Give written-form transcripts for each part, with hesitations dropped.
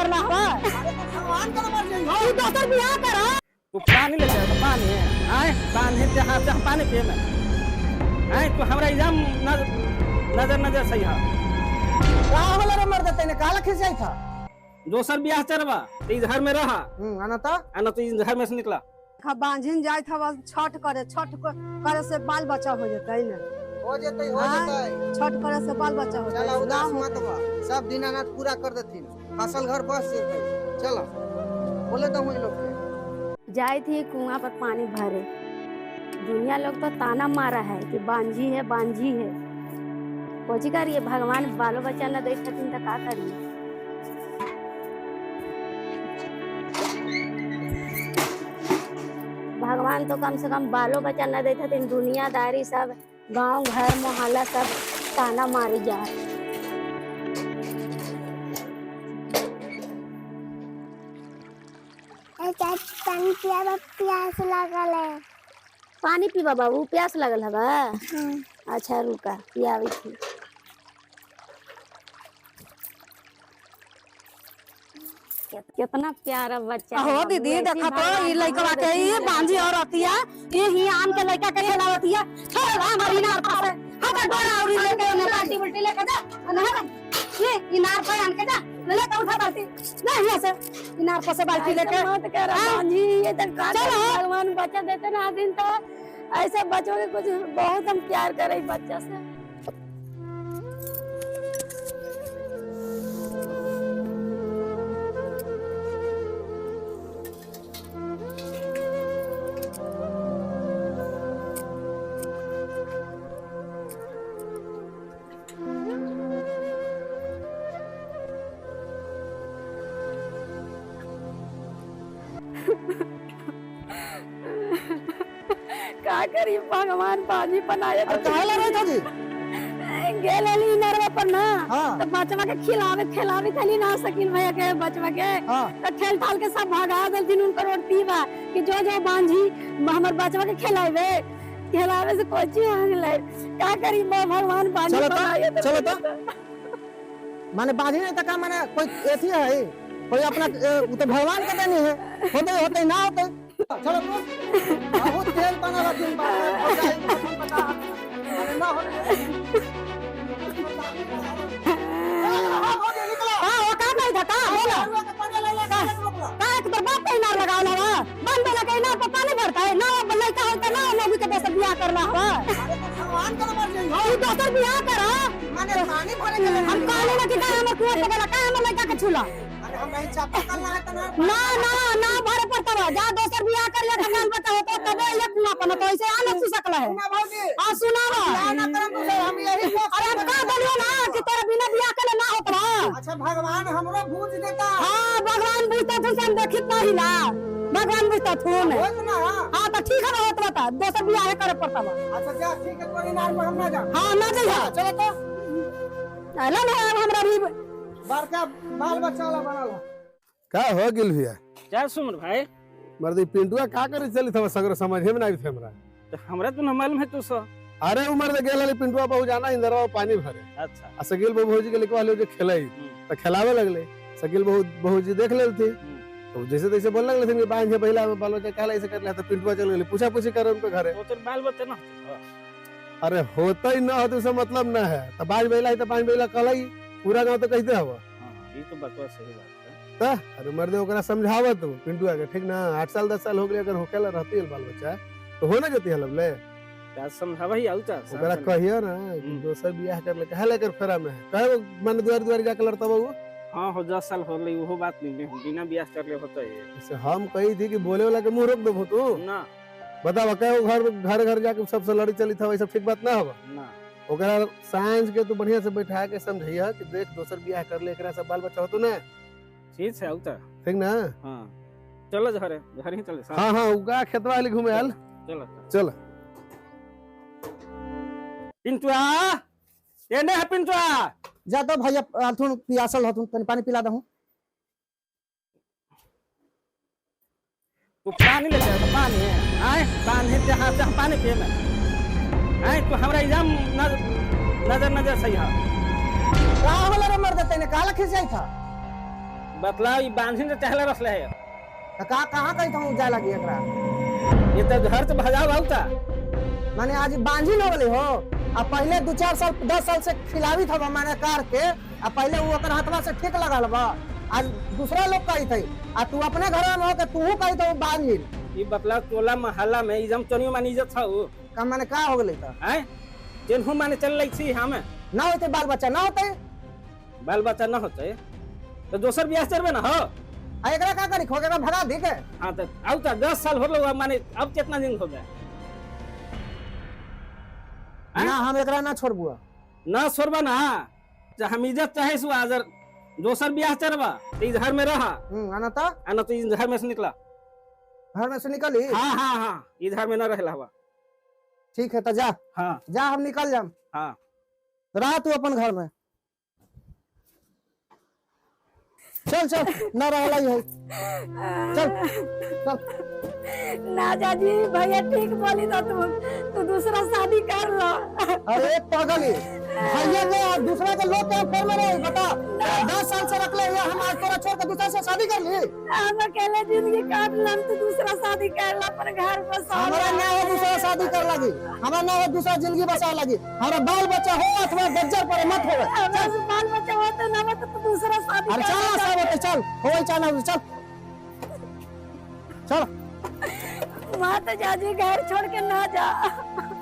करना हवा। भगवान का नंबर नहीं तू दोसर बियाह करा। तू पानी ले जा पानी आए पानी ते हाथ से पानी पिए में आए तू हमरा एग्जाम नजर सही है का होला रे मर्द तने काला खिसाई था दोसर बियाह चरवा ते घर में रहा आना तो इस घर में से निकला बांझिन जाए था छठ करे करे से बाल बच्चा हो जाता है ना हो जतई छठ करे से बाल बच्चा हो चला उदास मत बा सब दीनानाथ पूरा कर देथिन फसल घर बस से चला बोले तो हुई लोग जाए थी कुआं पर पानी भरे दुनिया लोग तो ताना मारा है कि बांझी है कोची करिए भगवान बालो बच्चा न दे छथिन त का करिए भगवान तो कम से कम बालो बच्चा न दे छथिन दुनियादारी सब गांव घर मोहल्ला सब ताना मारी जा प्यास लगल है पानी पीवा बाबू प्यास लगल है अच्छा रुका पियावी थी कितना प्यारा बच्चा हो दीदी देखा तो ये लड़का के ये बांझी और अतिया ये ही आम के लड़का के खेलावतिया छोड़ हमारी नार पास हटा डोरा और लेके ना बाल्टी बुल्टी लेके जा ना ये इनार पे आन के जा ले के उठा बाल्टी नहीं ऐसे इनार पर से बाल्टी लेके मत कर बांझी ये तो भगवान बच्चा देते ना दिन तो ऐसे बच्चों के कुछ बहुत हम प्यार करे बच्चा से का करी भगवान बाजी बनाए तो काहे लगे था जी गेलेली नरवा पर ना हाँ। तो बचवा के खिलावे खाली ना सकिन भैया के बचवा के हाँ। तो ठेल ठाल के सब भगा देलथिन उनकर रोटी बा कि जो बांझी हमर बचवा के खिलावे से कोची आ गेलै का करी भगवान बाजी बनाए चलो तो माने बाजी नहीं तो का माने कोई ऐसी है कोई अपना तो भगवान का देनी है होते ना होते चलो तो बहुत तेल बना रखिन हो जाए पता ना हो हां वो का नहीं था का बोला का एक बार बात पे ना लगाओ ना बंद लगा ना तो पानी भरता है ना लड़का होता ना नबी के दोसर बियाह करना है भगवान का नंबर नहीं तू दोसर बियाह करा माने पानी भरे के हम कहले ना कि हम कुआं से बोला का हम लड़का के छुला हम नहीं चापा करना है तो ना भरे पड़ता है जा दोसर बियाह कर ले बाल बच्चा होता तब ये कुआं पर तो ऐसे आ नहीं सकला है ना भौजी हां सुनावा ना करम तो हम यही अरे हम का बोलियो ना कि तेरा बिना बियाह के ना होता अच्छा भगवान हमरो बूझ देता हां भगवान बुझता थे हम देखित नहीं ला भगवान बुझता थे होत ना हां तो ठीक है होत बता दोसर बियाह करे पड़ता बा अच्छा जा ठीक है कोई नार में हम ना जा हां ना जइहा चलो तो अला ना हमरा भी बड़का बाल बच्चा वाला बनाला का हो गेल भैया क्या सुमर भाई मर्दी पिंटुआ का करे चली था सगरो समझ में नहीं थे हमरा तो हमरा तो न मालूम है तू सो अरे उमर दे गेल पिंटुआ बहु जाना इंदरवा पानी भरे अच्छा आ सकील बहुजी के लिखवा ले जो खेलाई तो खिलावे लगले सकील बहुजी देख लेल थी तो जैसे तैसे बोलने लगले थे कि बांझे पहला में बालो जे कहला ऐसे करले तो पिंटुआ चल गेले पूछा पूछी कर उनके घरे वो तो बाल बच्चे ना अरे होता ही ना हो तो उससे मतलब ना है तो बांझ बेला तो बांझ बेला कहलाई पूरा गांव तो कहते हवा ये तो बात सही बात है अरे मर्दे ओकरा समझावा तू पिंटुआ के ठीक ना 8 साल 10 साल हो गए अगर होकेला रहती है बाल बच्चा तो हो ना जती हलब ले क्या समझावा ही आउता ओकरा कहियो ना कि दोसर बियाह कर ले काहे लेकर फेरा में है काहे मन द्वार जाके लड़ता बाबू हां हो 10 साल हो गई वो बात नहीं बिना बियाह कर ले होता है इसे हम कही थी कि बोले वाला के मुंह रोक दो तू ना बतावा कहे घर जाके सबसे लड़ी चली था वैसे ठीक बात ना होगा ना ओकरा साइंस के तू बढ़िया से बैठा के समझिया कि देख दोसर बियाह कर ले एकरा सब बाल बच्चा होतो ना ठीक है आउता ठीक ना हां चलो घर ही चले हां हां उगा खेतवा वाली घूमे आल चलो चल पिंटुआ ये ने है पिंटुआ जा तो भैया अथुन पियासल हथुन तनी पानी पिला दहूं तू पानी ले जा पानी आए पानी ते हाथ से पानी पिए में आए तू हमरा एग्जाम नजर सही है का होला रे मर्द तने काला खिसाई था बतला ई बांधी ने चाहला रखले है तो कहाँ कहीं था जाए लगी एकरा ये तो घर से भगाव आउता माने आज बांझी न होले हो आ पहले 2-4 साल 10 साल से खिलावी था माने कार के आ पहले वो ओकर हाथवा से ठीक लगाल बा आज दूसरा लोग कही थे आ तू अपने घर में हो के तू कही तो बांझी ई बतला टोला मोहल्ला में इजम तनियो मानी इज्जत छौ का माने का हो गेले त हैं तेनहु माने चल लै छी हमें ना होते बाल बच्चा ना होते बाल बच्चा न होते तो दोसर बियाह चलबे ना हो आ एकरा का करी खोके का भगा दी के हाँ तो आउता 10 साल हो लो माने अब कितना दिन हो गया ना हम एकरा ना छोड़बुआ ना छोड़बा ना हम इज्जत चाहे सु अगर दोसर बियाह चलबा तो इस घर में रहा आना तो इस घर में से निकला घर में से निकली हाँ हाँ हाँ इधर में न रहला हुआ ठीक है तो जा हाँ जा हम निकल जाम हाँ रहा तू अपन घर में चल चल ना रहला ही है चल चल ना जाजी भैया ठीक बोली तो तू दूसरा शादी कर लो। अरे पागल भैया के और दूसरा के लोग के फेर में रही बता 10 साल से रख ले ये हम आज तोरा छोड़ के दूसरा से शादी कर ली हम अकेले जिंदगी काट लम तो दूसरा शादी कर ला अपन घर बसा हमारा ना हो दूसरा शादी कर लगी हमारा ना हो दूसरा जिंदगी बसा लगी हमारा बाल बच्चा हो अथवा गज्जर पर मत हो बस बाल बच्चा होता ना हो तो दूसरा शादी अरे कर चल सब होते चल हो चल चल चल मां तो जाजी घर छोड़ के ना जा।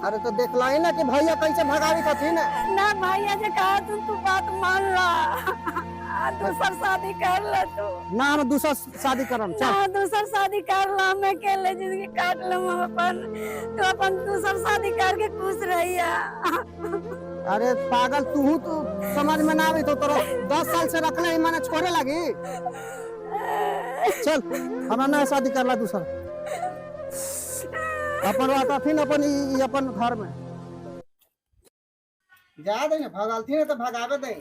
अरे तो देख लाई ना कि भैया कैसे भगावी थी ना भैया जे कहा तू बात मान ला दूसर शादी कर ला तू ना हम दूसरा शादी करम चल ना दूसर शादी कर ला मैं अकेले जिंदगी काट लम अपन तो अपन दूसर शादी करके खुश रहिया। अरे पागल तू तो समझ में ना आवे तो तोरा 10 साल से रखले ही माने छोड़े लगी चल हमारा ना शादी करला दूसरा अपन आता थी अपन अपन घर में जा दे ना भगाल थी ना तो भगावे दे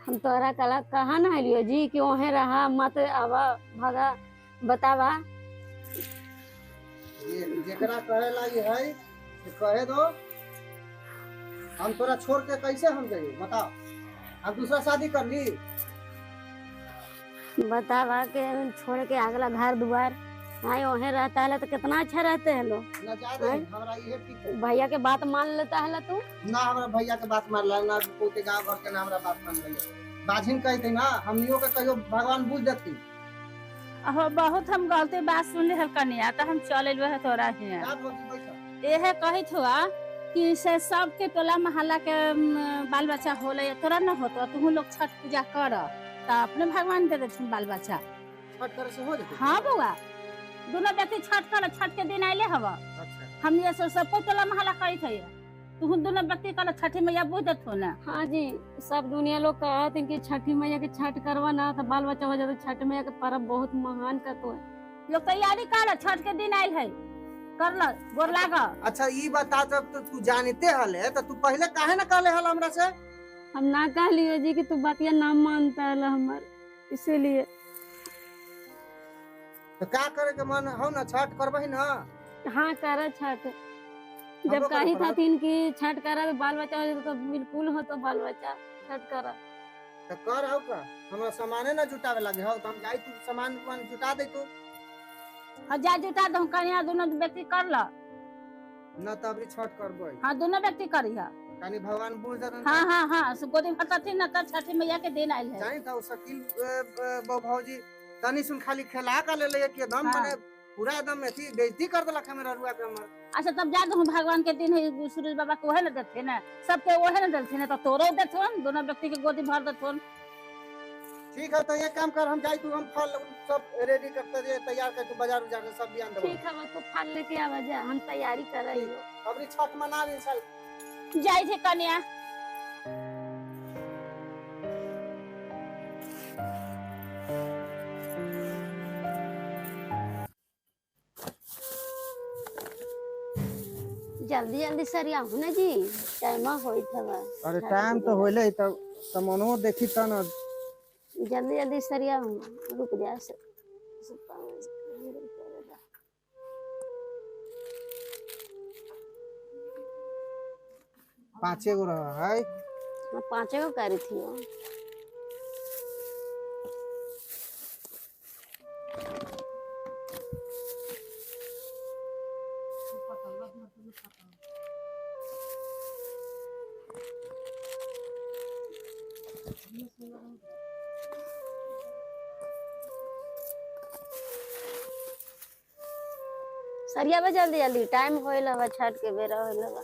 हम तोरा कला कहा ना लियो जी कि वहीं रहा मत आवा भगा बतावा ये जेकरा कहे ला ये है कि कहे दो हम तोरा छोड़ के कैसे हम जाइए बताओ हम दूसरा शादी कर ली बतावा के छोड़ के अगला घर द्वार हाँ वहीं रहता है तो कितना अच्छा रहते हैं लोग ना जा दे हमरा ये ठीक है भैया के बात मान लेता है तू ना हमरा भैया के बात मान ला ना कोई के गांव घर के ना हमरा बात मान लिया बाझिन कही थी ना हमनियों के कहियो भगवान बुझ देती अहो बहुत हम गलती बात सुन ले कनिया तो हम चले है तोरा हिया क्या बोलती बैठा एहे कही थुआ कि से सबके टोला मोहल्ला के बाल बच्चा होले तोरा न होतो तू लोग छठ पूजा कर तो अपने भगवान दे देथिन बाल बच्चा छठ करे से हो जाती हाँ बउआ दोनों व्यक्ति छठ कर छठ के दिन आइले हवा अच्छा हम ये सबको टोला मोहल्ला कही थे तू दोनों व्यक्ति कल छठी मैया बुझ देथो ना। हाँ जी सब दुनिया लोग कहत हैं कि छठी मैया के छठ करवा ना तो बाल बच्चा हो जाता छठ मैया के पर्व बहुत महान का तो है लोग तैयारी कर छठ के दिन आयल है कर लो गोर लागा। अच्छा ये बता जब तो तू जानते हले तो तू पहले काहे ना कहले हल हमरा से हम ना कह लियो जी कि तू बातिया ना मानता है हमार इसीलिए तो का करे के मन हो ना छठ करबही ना हाँ करा छठ जब हमरो कही करो, था कि छठ करा तो बाल बच्चा हो जाता तो बिल्कुल हो तो बाल बच्चा छठ करा तो कर हो का हमरा सामाने ना जुटावे लगे हो तो हम जाई तू सामान जुटा दे तू जा जुटा दो कन्या दोनों व्यक्ति कर लो ना तो अबरी छठ करबो हाँ दोनों व्यक्ति करिया कानी भगवान बुझ दे हाँ हाँ हाँ गोदी भरती न तब छठी मैया के दिन आयल है। जानी था वो शकील भौजी तनी सुन खाली खेला का ले ले के दम हाँ। माने पूरा एकदम एथी बेइज्जती कर देलक हमरा रुआ के हमर अच्छा तब जा दो भगवान के दिन है सूरज बाबा को ओहे न देथे ना सबके ओहे न देथे ना तो तोरो देथो दोनों व्यक्ति के गोदी भर देथो। ठीक है तो ये काम कर हम जाई तू हम फल सब रेडी करते जे तैयार कर तू बाजार उजार से सब ध्यान देबो ठीक है तो फल लेके आवा जा हम तैयारी कर रही हो अबरी छठ मना ली चल जाई थे कन्या जल्दी जल्दी सरिया हो ना जी टाइम होई थवा अरे टाइम तो होले त समनो देखी त न जल्दी जल्दी सरिया हो रुक जा से पांचे गो रहा है हाँ 5 गो करी थी सरिया बा जल्दी जल्दी टाइम होइल हवा छठ के बेरा होइल हवा।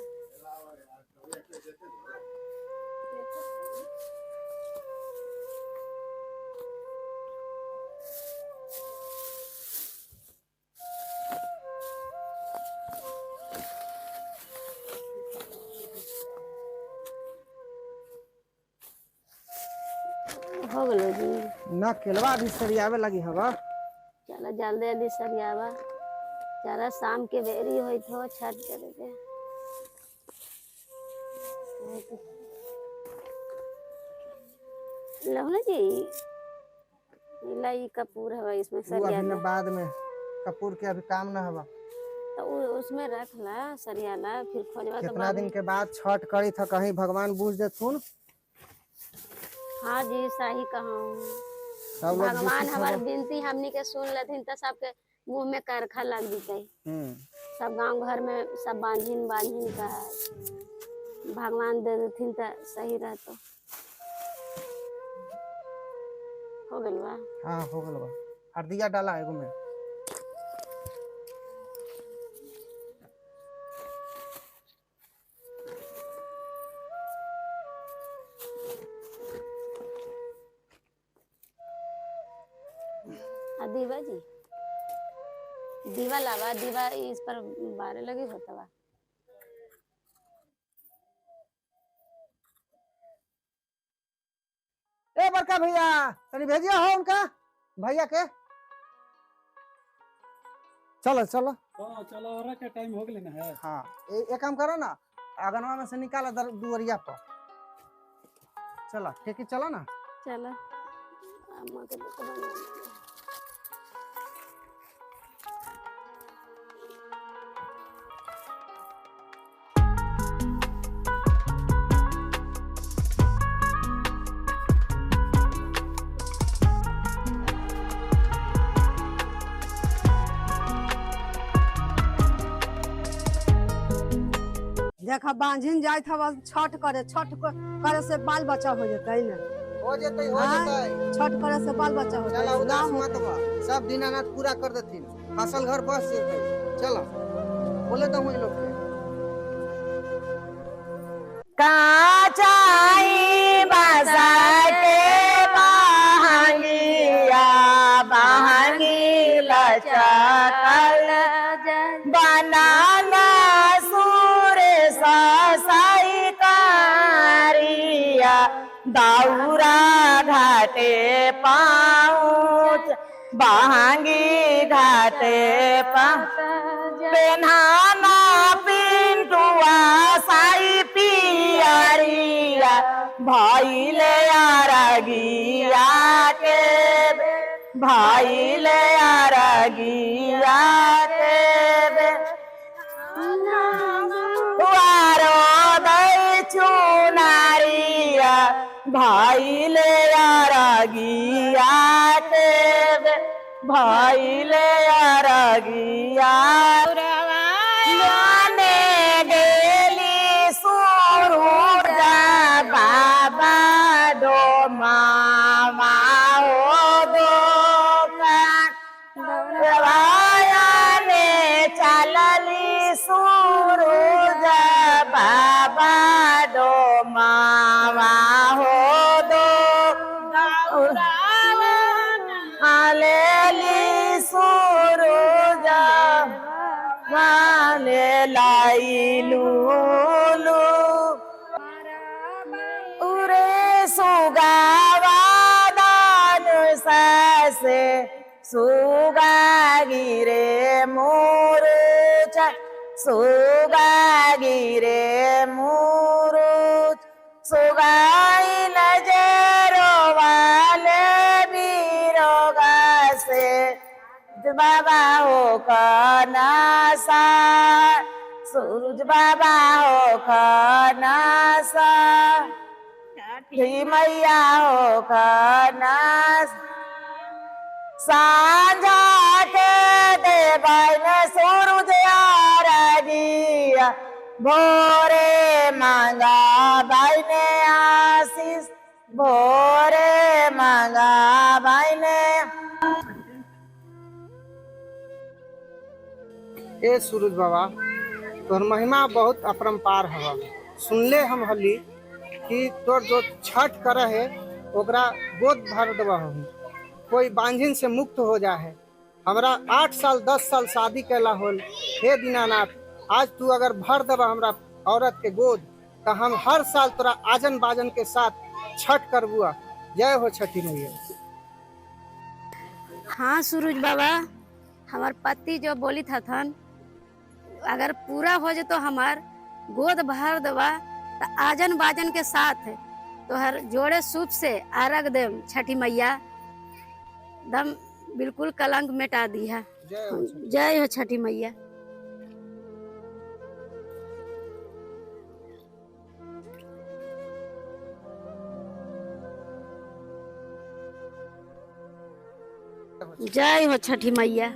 हो गलो जी। ना केलवा अभी सरियावे लगी हवा। चलो जल्दी जल्दी सरियावा, चलो शाम के बेरी होई थो छठ करे के। लहना जी लाई कपूर हवा इसमें वो सरिया अभी ला। न बाद में कपूर के अभी काम न हवा। तो उसमें रख ला सरिया ला, फिर खोजवा तो कितना बाद दिन में। के बाद छठ करी था, कहीं भगवान बूझ देथुन। हाँ जी सही कहूँ। सब लोग भगवान दूषित हमार हवा। विनती हमनी के सुन लेथिन तो सबके मुंह में करखा लग जतई। हम्म। सब गांव घर में सब बांझिन बांझिन का भगवान दे देथिन तो सही रहतो। हो गइल बा। हाँ हो गल बा। हरदिया डाला एगो में। दीवा जी दीवा लावा, दीवा इस पर बारे लगे होता बा। ए बड़का भैया तनी भेजिया हो उनका भैया के। चलो चलो। चलो और के टाइम हो गले ना है। हाँ एक काम करो ना, आंगनवा में से निकाला दुवरिया पर। चला ठीक है, चला ना। चलो अम्मा के दुकान बना। देखा बांझिन जाए था छठ करे, छठ करे से बाल बच्चा हो जाता है ना। हो जतई हो हाँ, जतई। छठ करे से बाल बच्चा हो चला जाता उदास मत बा, सब दीनानाथ पूरा कर देथिन, फसल घर बस जेतई। चला बोले तो हुई लोग के। काचाई बसा के बहांगिया बहांगी लचकल बनाना सूर साई कारिया दाऊरा घाटे पाऊच बहांगी घाटे पेन्हाना पिंटुआ साई पियरिया भइले अरगिया के भइले अरगिया के वारो दै चुनारिया भइले अरगिया के भइले अरगिया माने गेली सूरज बाबा दो मामा ओ दो ने चलली सूरज बाबा दो मामा हो दो आलेली सूरज माले लाइलू उरे सुगावा दान से सुगा गिरे मुरुच सुगा गिरे मुरुच सुगाई नजरो वाले बीरोगा से बाबा हो कनासा सूरज बाबा हो कनासा मैया हो कनास सांझा के देवन सूरज आरगिया भोरे मांगा बाइने आशीष भोरे मांगा बाइने ए सूरज बाबा तोर महिमा बहुत अपरंपार हवा। सुनले हम हली कि तोर जो छठ करे है ओकरा गोद भर देवा हूँ, कोई बांझिन से मुक्त हो जा है। हमरा 8 साल 10 साल शादी कैला होल। हे दीनानाथ, आज तू अगर भर देवा हमरा औरत के गोद तो हम हर साल तोरा आजन बाजन के साथ छठ करबुआ। जय हो छठी मैया। हाँ सूरज बाबा, हमार पति जो बोली था अगर पूरा हो जाए तो हमार गोद भर देवा तो आजन बाजन के साथ तो हर जोड़े सूप से आरग दे छठी मैया, दम बिल्कुल कलंक मिटा दी है। जय हो छठी मैया। जय हो छठी मैया।